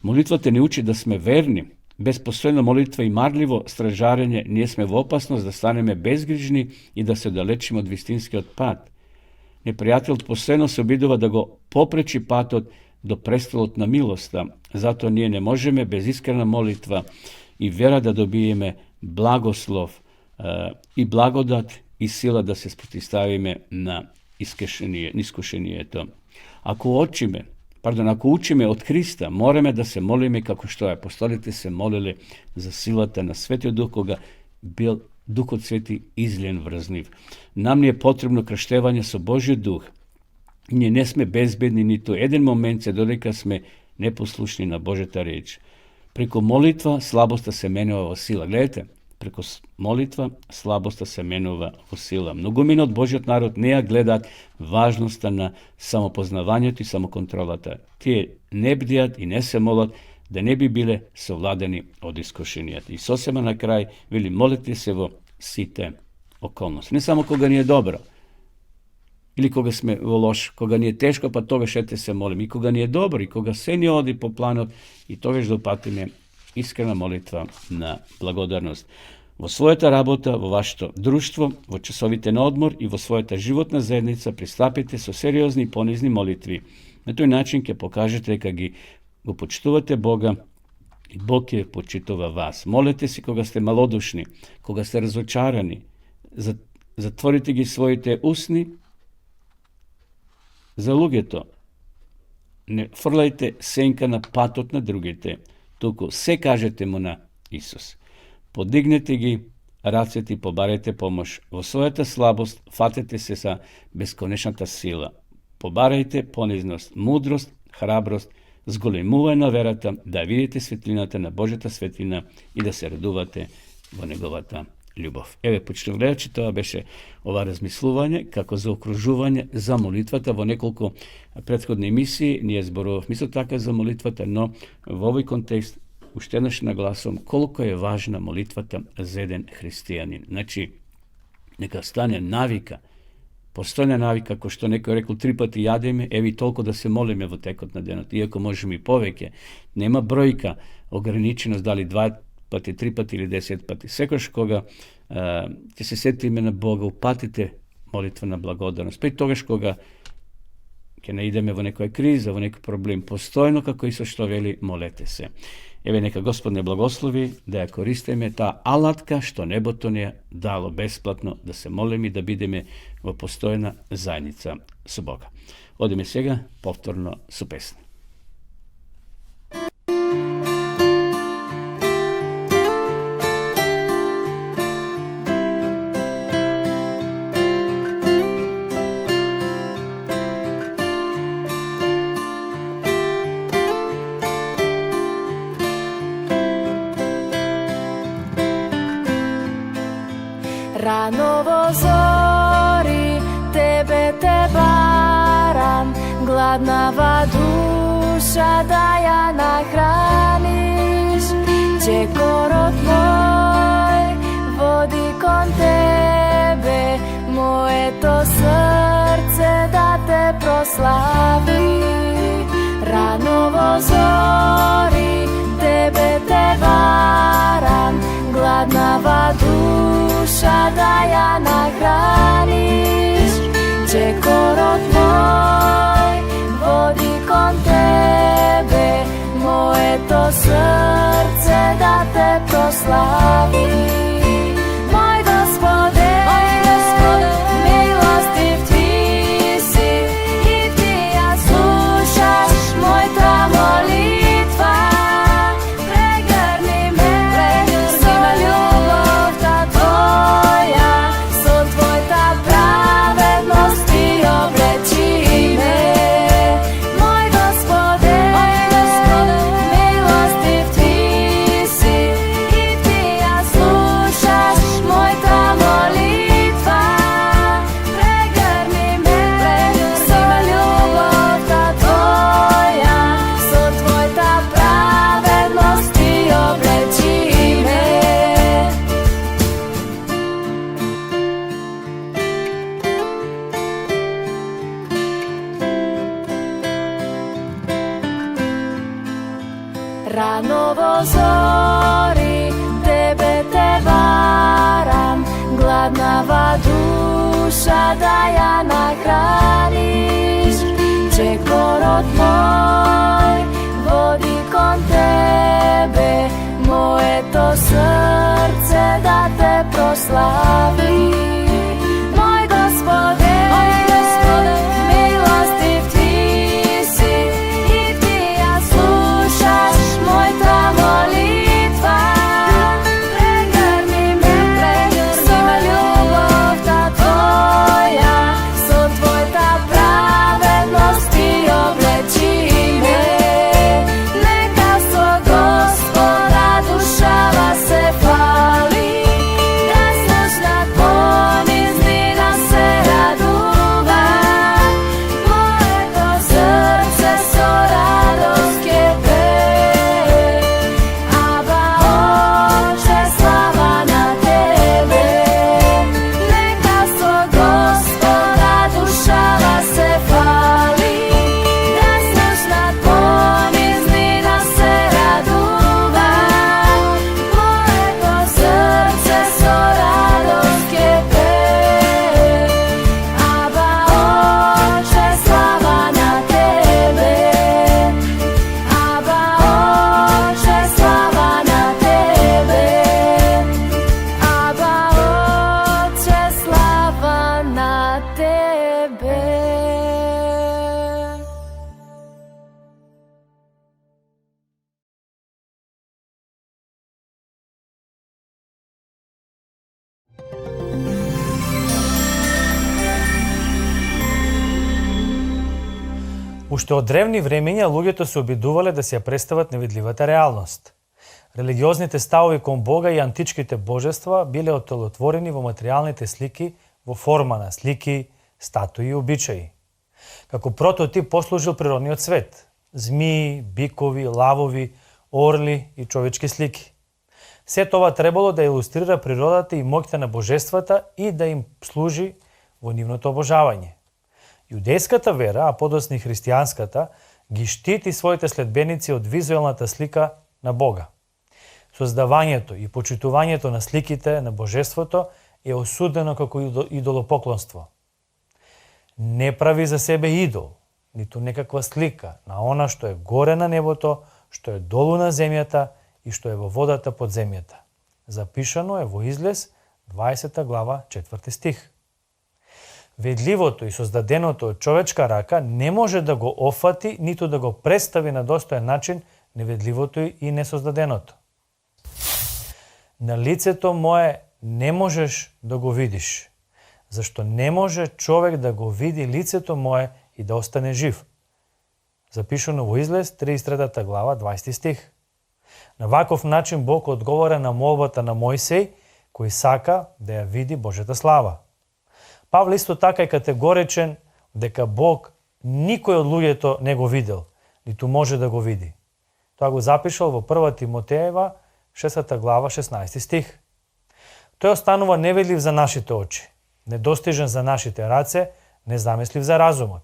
Молитвата ни учи да сме верни. Без постојна молитва и марливо стражарење ние сме во опасност да станеме безгрижни и да се далечиме од вистинскиот пат. Непријателот постојано се обидува да го попречи патот до престолот на милоста. Затоа ние не можеме без искрена молитва и вера да добиеме благослов и благодат и сила да се спротивставиме на искушението. Ако учиме од Христа, мораме да се молиме како што апостолите се молиле за силата на Светиот Дух, кога бил Духот Свети излен врз нив. Нам ни е потребно крштевање со Божиот Дух. Ние не сме безбедни ниту еден момент се додека сме непослушни на Божјата реч. Преку молитва слабоста се менува во сила. Гледате, преку молитва слабоста се менува во сила. Многумина од Божиот народ не ја гледаат важноста на самопознавањето и самоконтролата. Тие не бдијат и не се молат да не би биле совладени од искушенијата. И сосема на крај вели молете се во сите околности. Не само кога ни е добро, или кога сме во лош, кога ни е тешко, па тогаш ете се молим. И кога ни е добро, и кога се ни оди по планот, и тогаш да упатиме искрена молитва на благодарност. Во својата работа, во вашето друштво, во часовите на одмор и во својата животна заедница пристапите со сериозни и понизни молитви. На тој начин ќе покажете дека го почитувате Бога и Бог ќе почитува вас. Молете се кога сте малодушни, кога сте разочарани. Затворите ги своите усни за луѓето. Не фрлајте сенка на патот на другите, туку се кажете му на Исус. Подигнете ги рацете и побарете помош. Во својата слабост фатете се за бесконечната сила. Побарајте понизност, мудрост, храброст, зголемување на верата, да видите светлината на Божјата светлина и да се радувате во неговата љубов. Еве, почитувани гледачи, тоа беше ова размислување како за окружување за молитвата. Во неколку претходни емисии ние зборувавме исто така за молитвата, но во овој контекст уште еднаш нагласувам колку е важна молитвата за еден христијанин. Значи, нека стане навика, постојна навика, кој што некој рекол 3 пати јадеме, еви толку да се молиме во текот на денот, иако можеме и повеќе. Нема бројка, ограниченост дали 2 пати, 3 пати или 10 пати. Секојаш кога ќе се сетиме на Бога, упатите молитва на благодарност. Па и тогаш кога ќе наидеме во некоја криза, во некој проблем, постојно како Исус што вели, молете се. Еве, нека Господ не благослови да ја користиме таа алатка што небото ни е дало бесплатно, да се молиме и да бидеме во постојна заедница со Бога. Одиме сега повторно со песна. Rano во зори тебе те барам, гладнава душа да ја нахраниш. Чекорот мој води кон тебе, моето срце да те прослави. Rano во зори тебе те барам, гладнава душа да ја нахраниш. Чекорот мој води кон тебе, моето срце да те прослави. Мој Господе, милостив ти си, и ти ја слушаш мојата молитва. Прегрни ме со љубовта твоја, со твојата праведност ти облечи ме. Мој Господе, милостив ти си, и ти ја слушаш мојата молитва. Прегрни ме со љубовта твоја, со твојата праведност ти облечи ме. Rano во зори тебе те барам, гладнава душа да ја нахраниш. Чекорот мој води кон тебе, моето срце да те прослави. Мој Господе, милостив ти си, и ти ја слушаш мојата молитва. Прегрни ме со љубовта твоја, со твојата праведност ти облечи ме. Нека со Господа душава се фали, да слушнат понизнина се радува. Моето срце со радост ќе пее, Аба Отче, слава на тебе. Нека со Господа душава се фали, да слушнат понизнина се радува. Моето срце со радост ќе пее, Аба Отче, слава на тебе. Аба Отче, слава на тебе. Аба Отче, слава на тебе. Уште од древни времења луѓето се обидувале да се ја представат невидливата реалност. Религиозните ставови кон Бога и античките божества биле отелотворени во материјалните слики во форма на слики, статуи и обичаи. Како прототип послужил природниот свет – змии, бикови, лавови, орли и човечки слики. Се тоа требало да илустрира природата и моќта на божествата и да им служи во нивното обожавање. Јудејската вера, а подоцна и христијанската, ги штити своите следбеници од визуелната слика на Бога. Создавањето и почитувањето на сликите на божеството е осудено како идолопоклонство. Не прави за себе идол, ниту некаква слика на она што е горе на небото, што е долу на земјата и што е во водата под земјата. Запишано е во Излез 20 глава 4 стих. Ведливото и создаденото од човечка рака не може да го офати, ниту да го представи на достоен начин неведливото и несоздаденото. На лицето мое не можеш да го видиш, зашто не може човек да го види лицето мое и да остане жив. Запишано во Излез 33 глава 20 стих. На ваков начин Бог одговора на молбата на Мојсеј кој сака да ја види Божјата слава. Павле исто така е категоричен дека Бог никој од луѓето не го видел, ниту може да го види. Тоа го запишал во 1 Тимотеева, 6 глава, 16 стих. Тој останува невидлив за нашите очи, недостижен за нашите раце, незамислив за разумот.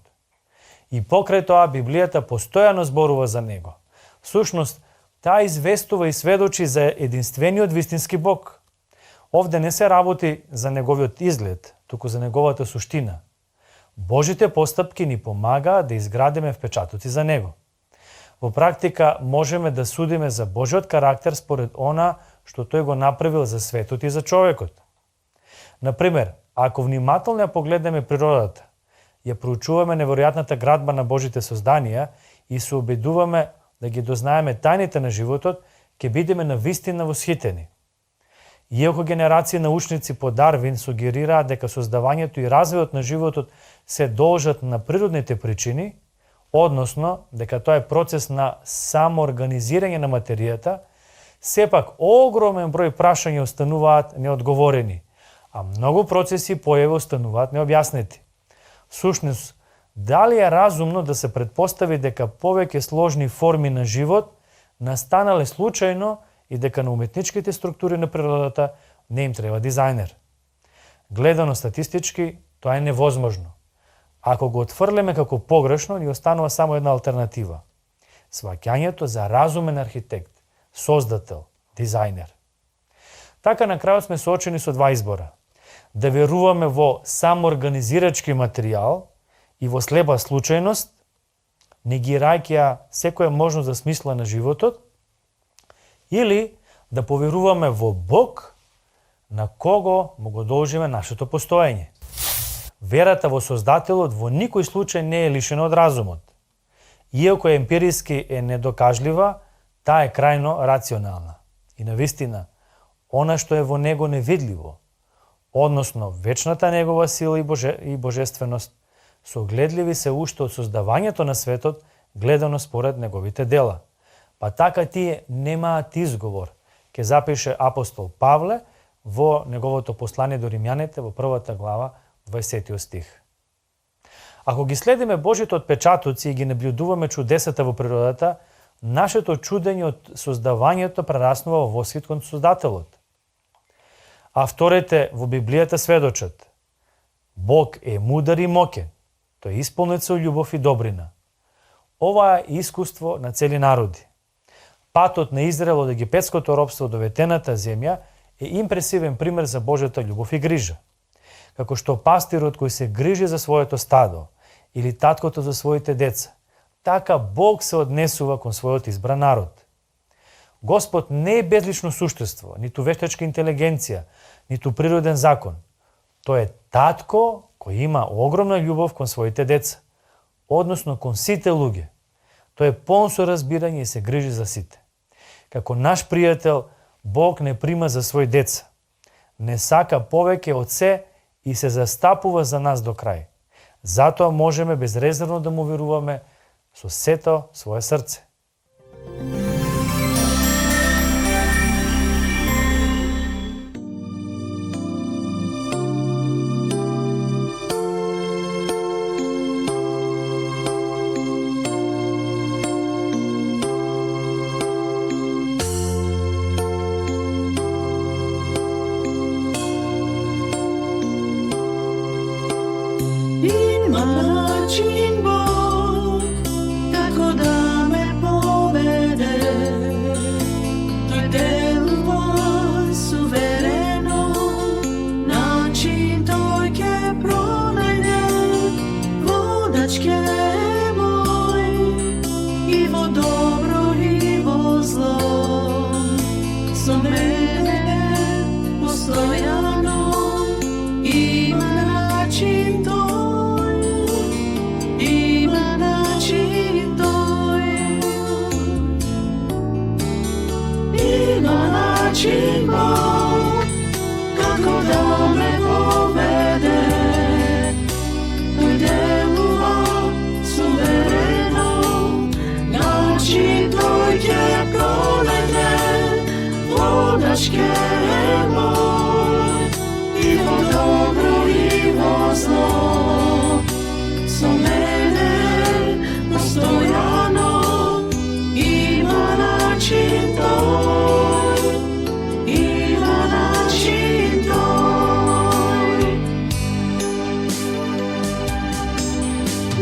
И покрај тоа Библијата постојано зборува за него. Всушност, таа известува и сведочи за единствениот вистински Бог. Овде не се работи за неговиот изглед, туку за неговата суштина. Божите постапки ни помагаат да изградиме впечатоци за него. Во практика можеме да судиме за Божиот карактер според она што тој го направил за светот и за човекот. Например, ако внимателно ја погледнеме природата, ја проучуваме неверојатната градба на Божите созданија и се убедуваме да ги дознаеме тајните на животот, ќе бидеме навистина восхитени. Иако генерации научници по Дарвин сугерираат дека создавањето и развојот на животот се должат на природните причини, односно дека тоа е процес на самоорганизирање на материјата, сепак огромен број прашања остануваат неодговорени, а многу процеси и појави остануваат необјаснети. Всушност, дали е разумно да се претпостави дека повеќе сложни форми на живот настанале случајно и дека на уметничките структури на природата не им треба дизајнер? Гледано статистички, тоа е невозможно. Ако го отфрлеме како погрешно, ни останува само една алтернатива. Сваќањето за разумен архитект, создател, дизајнер. Така на крајот сме соочени со два избора. Да веруваме во самоорганизирачки материјал и во слепа случајност, негирајќи ја секоја можност за смисла на животот, или да поверуваме во Бог, на кого му го должиме нашето постоење. Верата во Создателот во никој случај не е лишена од разумот. Иако емпириски е недокажлива, таа е крајно рационална. И навистина, она што е во него невидливо, односно вечната негова сила и божественост, согледливи се уште од создавањето на светот, гледано според неговите дела. Па така тие немаат изговор, ке запише апостол Павле во неговото послание до римјаните во 1 глава, 20 стих. Ако ги следиме Божите отпечатоци и ги наблюдуваме чудесата во природата, нашето чудење од создавањето прераснува во восхит кон Создателот. Авторите во Библијата сведочат: Бог е мудар и мокен, тој е исполнет со љубов и добрина. Ова е искуство на цели народи. Патот на Израел од египетското робство до ветената земја е импресивен пример за Божјата љубов и грижа. Како што пастирот кој се грижи за своето стадо или таткото за своите деца, така Бог се однесува кон својот избран народ. Господ не е безлично суштество, ниту вештачка интелигенција, ниту природен закон. Тој е татко кој има огромна љубов кон своите деца, односно кон сите луѓе. Тој е полн со разбирање и се грижи за сите. Како наш пријател, Бог не прима за свој деца. Не сака повеќе од се и се застапува за нас до крај. Затоа можеме безрезервно да му веруваме со сето свое срце. Има начин Бог како да ме поведе. Тој делува суверено, начин тој ќе пронајде. Водач ќе е мој и во добро и во зло. Со мене постојано има начин тој. Начин Бог како да ме поведе. Тој делува zlo. Со мене постојано има начин тој, има начин тој.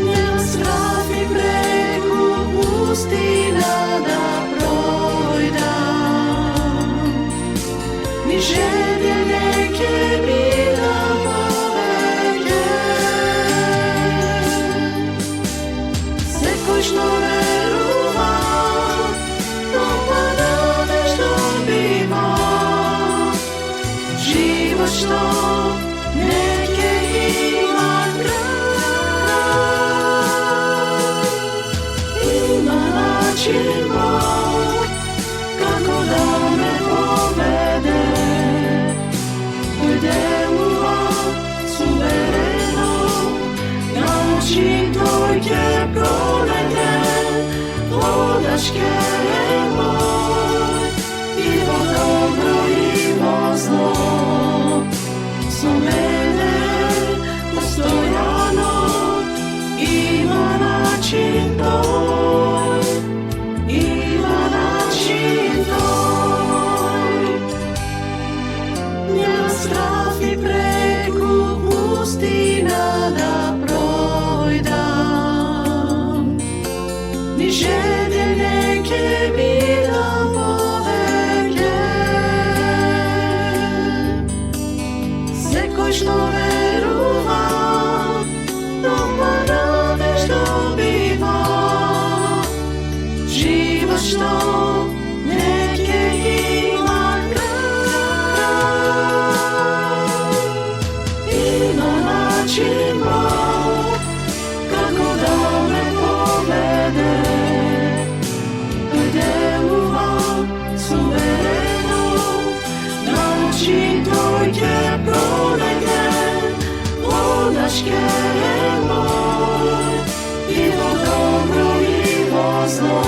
Нема страх и преку пустина да пројдам, ни жеде неќе бидам повеќе. Секој што верува, допада нешто бива, живот што неќе има крај. Има начин Бог, како да ме поведе, кој делува суверено, начин тој ќе пронајде, водаш ќе е мој, и во добро и во зло. Со мене постојано има начин тој, има начин тој. Нема страх и преку пустина да пројдам, ни жеде неќе бидам повеќе. Секој што верува, допада нешто бива, живот што неќе има крај. Има начин Бог, како да ме поведе, тој делува суверено, начин тој ќе пронајде, водаш ќе е мој, и во добро и во зло.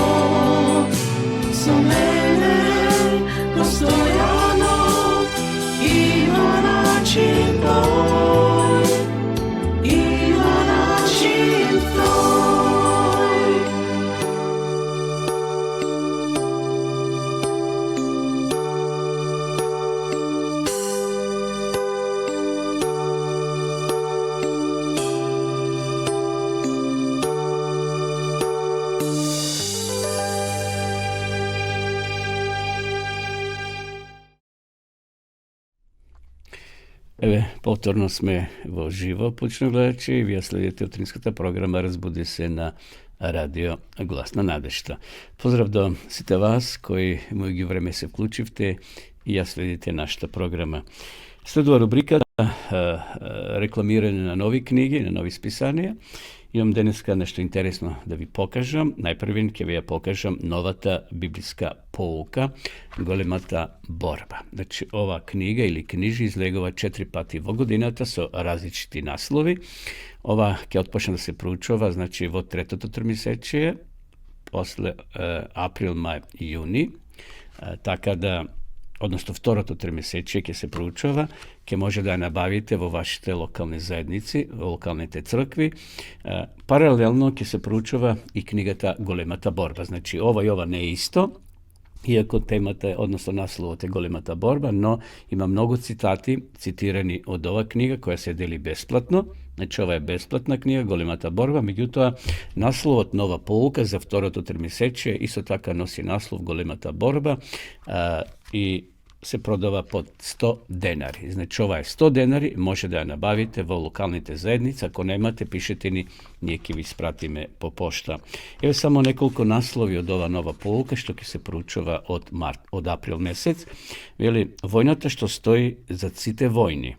Со мене постојано има начин тој, има начин тој. Еве, повторно сме во живо, почни гледачи, и вие следите утринската програма Разбуди се на радио Глас на надежта. Поздрав до сите вас кои мојги време се вклучивте и ја следите нашата програма. Следува рубрика рекламирање на нови книги, на нови списанија. Имам денеска нешто интересно да ви покажам. Најпрвен ќе ви ја покажам новата библиска поука, Големата борба. Значи, ова книга или книжи излегува 4 пати во годината со различити наслови. Ова ќе отпочне да се проучува, значи, во третото тримесечие, после април, мај и јуни, така да односно второто тримесечие ќе се проучува, ќе може да ја набавите во вашите локални заедници, во локалните цркви. Паралелно ќе се проучува и книгата Големата борба. Значи, ова и ова не е исто, иако темата е, односно насловот е Големата борба, но има многу цитати цитирани од ова книга која се дели бесплатно. Значи, ова е бесплатна книга, Големата борба, меѓутоа насловот Нова поука за второто тримесечие исто така носи наслов Големата борба и се продава под 100 денари. Значи, ова е 100 денари, може да ја набавите во локалните заедници. Ако немате, пишете ни, ние ќе ви спратиме по пошта. Еве само неколку наслови од ова нова поука што ќе се проучува од април месец. Вели, војната што стои за сите војни.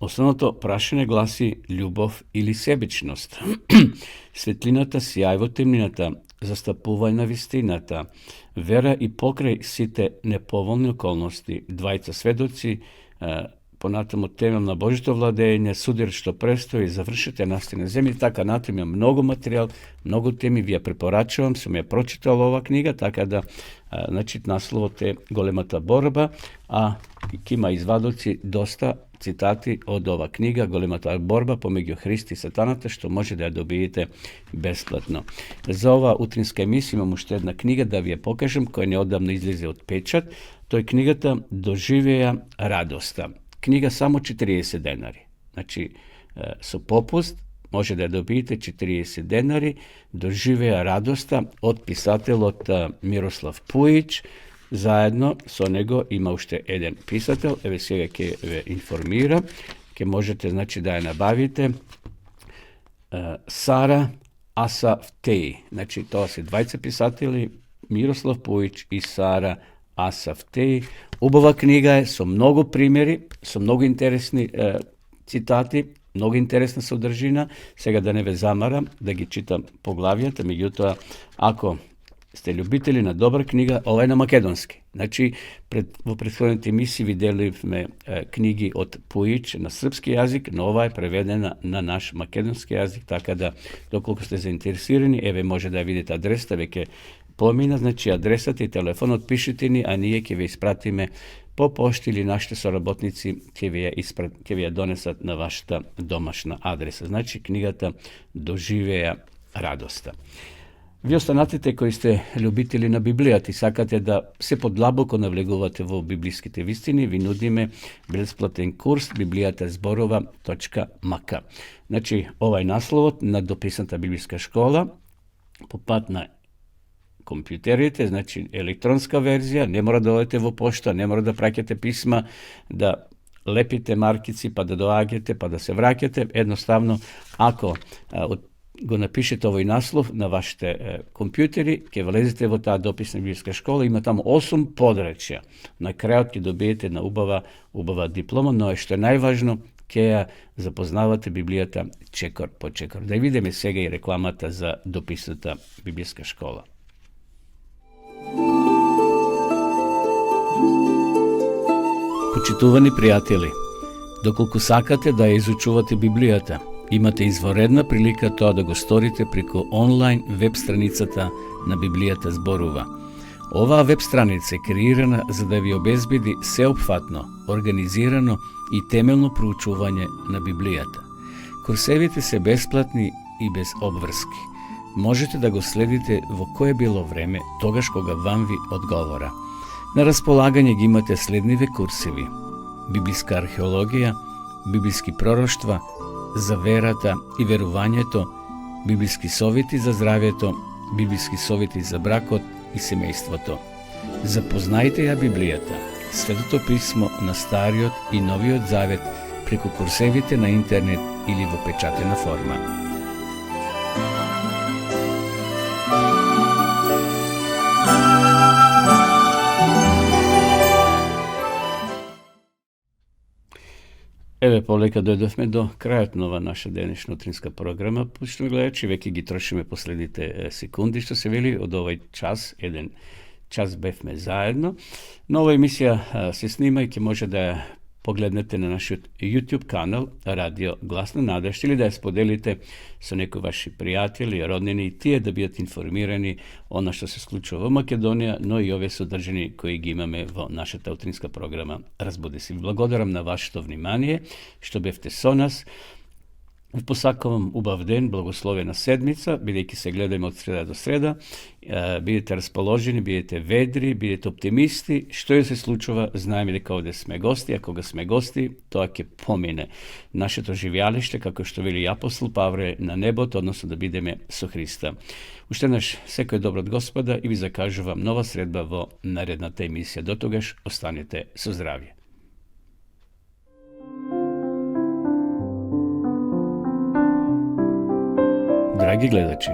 Основното прашање гласи љубов или себичност. Светлината сјај во темнината, застапување на вистината, вера и покрај сите неповолни околности, двајца сведоци, понатаму темелна Божито владење, судир што престои, завршете насти на земји, така натаму има многу материјал, многу теми, ви ја препорачувам, сум ја прочитал ова книга, така да, значи, насловот е Големата борба, а има извадоци доста цитати од ова книга Големата борба помеѓу Христа и сатаната, што може да ја добиете бесплатно. За ова утринска емисија имам уште една книга да ви ја покажам, која неодамно излезе од печат. Тој книгата Доживеја радоста. Книга само 40 денари. Значи, со попуст може да ја добиете 40 денари. Доживеја радоста од писателот Мирослав Пуич. Заедно со него има уште еден писател, еве сега ќе ве информирам, ќе можете, значи, да ја набавите, Сара Асафтеи. Значи, тоа се двајца писатели, Мирослав Пуич и Сара Асафтеи. Убава книга е со многу примери, со многу интересни цитати, многу интересна содржина. Сега да не ве замарам да ги читам поглавијата, меѓутоа, ако сте љубители на добра книга, ова е на македонски. Значи, во претходните емисии виделивме книги од Пуич на српски јазик, но ова е преведена на наш македонски јазик, така да, доколку сте заинтересирани, еве може да ја видите адреса, веќе помина, значи адресата и телефонот, пишете ни, а ние ќе ве испратиме по пошта или нашите соработници ќе ви ја донесат на вашата домашна адреса. Значи, книгата Доживеја радоста. Ви останатите кои сте љубители на Библијата и сакате да се подлабоко навлегувате во библиските вистини, ви нудиме бесплатен курс Библијата зборува.мк. Значи, ова е насловот на дописната библиска школа по пат на компјутерите, значи електронска верзија, не мора да одите во пошта, не мора да праќате писма, да лепите маркици, па да доаѓате, па да се враќате. Едноставно, ако го напишете овој наслов на вашите компјутери, ќе влезете во таа дописна библиска школа, има таму 8 подречја. На крајот ќе добиете на убава диплома, но што е најважно, ќе ја запознавате Библијата чекор по чекор. Да видиме сега и рекламата за дописната библиска школа. Почитувани пријатели, доколку сакате да ја изучувате Библијата, имате изворедна прилика тоа да го сторите преку онлайн веб страницата на Библијата зборува. Оваа веб страница е креирана за да ви обезбеди сеопфатно, организирано и темелно проучување на Библијата. Курсевите се бесплатни и без обврски. Можете да го следите во кое било време, тогаш кога вам ви одговора. На располагање ги имате следниве курсеви: библиска археологија, библиски пророштва, за верата и верувањето, библиски совети за здравјето, библиски совети за бракот и семејството. Запознајте ја Библијата, Светото писмо на Стариот и Новиот Завет преку курсевите на интернет или во печатена форма. Еве, полека дојдовме до крајот на ова наша денешна утринска програма. Почнуваме гледачи, веќе ги трошиме последните секунди, што се вели од овој час, еден час бевме заедно. Но ова емисија се снима и ќе може да ја погледнете на нашиот YouTube канал Радио Гласна надежда или да ја споделите со некои ваши пријатели, роднини и тие да бидат информирани она што се случува во Македонија, но и овие содржини кои ги имаме во нашата утринска програма Разбуди се. Благодарам на вашето внимание што бевте со нас. Ви посакувам убав ден, благословена седмица, бидејќи се гледаме од среда до среда. Бидете расположени, бидете ведри, бидете оптимисти. Што ја се случува, знаеме дека овде сме гости, а кога сме гости, тоа ќе помине. Нашето живеалиште, како што вели апостол Павле, на небото, односно да бидеме со Христа. Уште еднаш, секој добро од Господа и ви закажувам нова средба во наредната емисија. До тогаш, останете со здравје. Драги гледачи,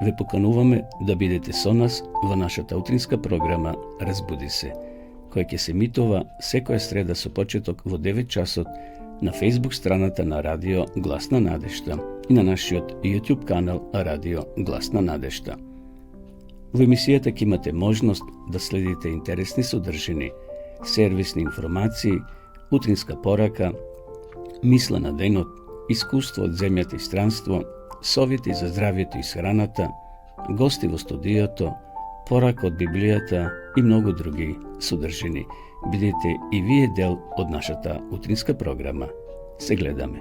ве покануваме да бидете со нас во нашата утринска програма Разбуди се, која ќе се емитува секоја среда со почеток во 9 часот на Facebook страната на Радио Гласна надежда и на нашиот YouTube канал Радио Гласна надежда. Во емисијата ќе имате можност да следите интересни содржини, сервисни информации, утринска порака, мисла на денот, искуство од земјата и странство, совети за здравието и схраната, гости во студиото, порака од Библијата и многу други содржини. Бидете и вие дел од нашата утринска програма. Се гледаме.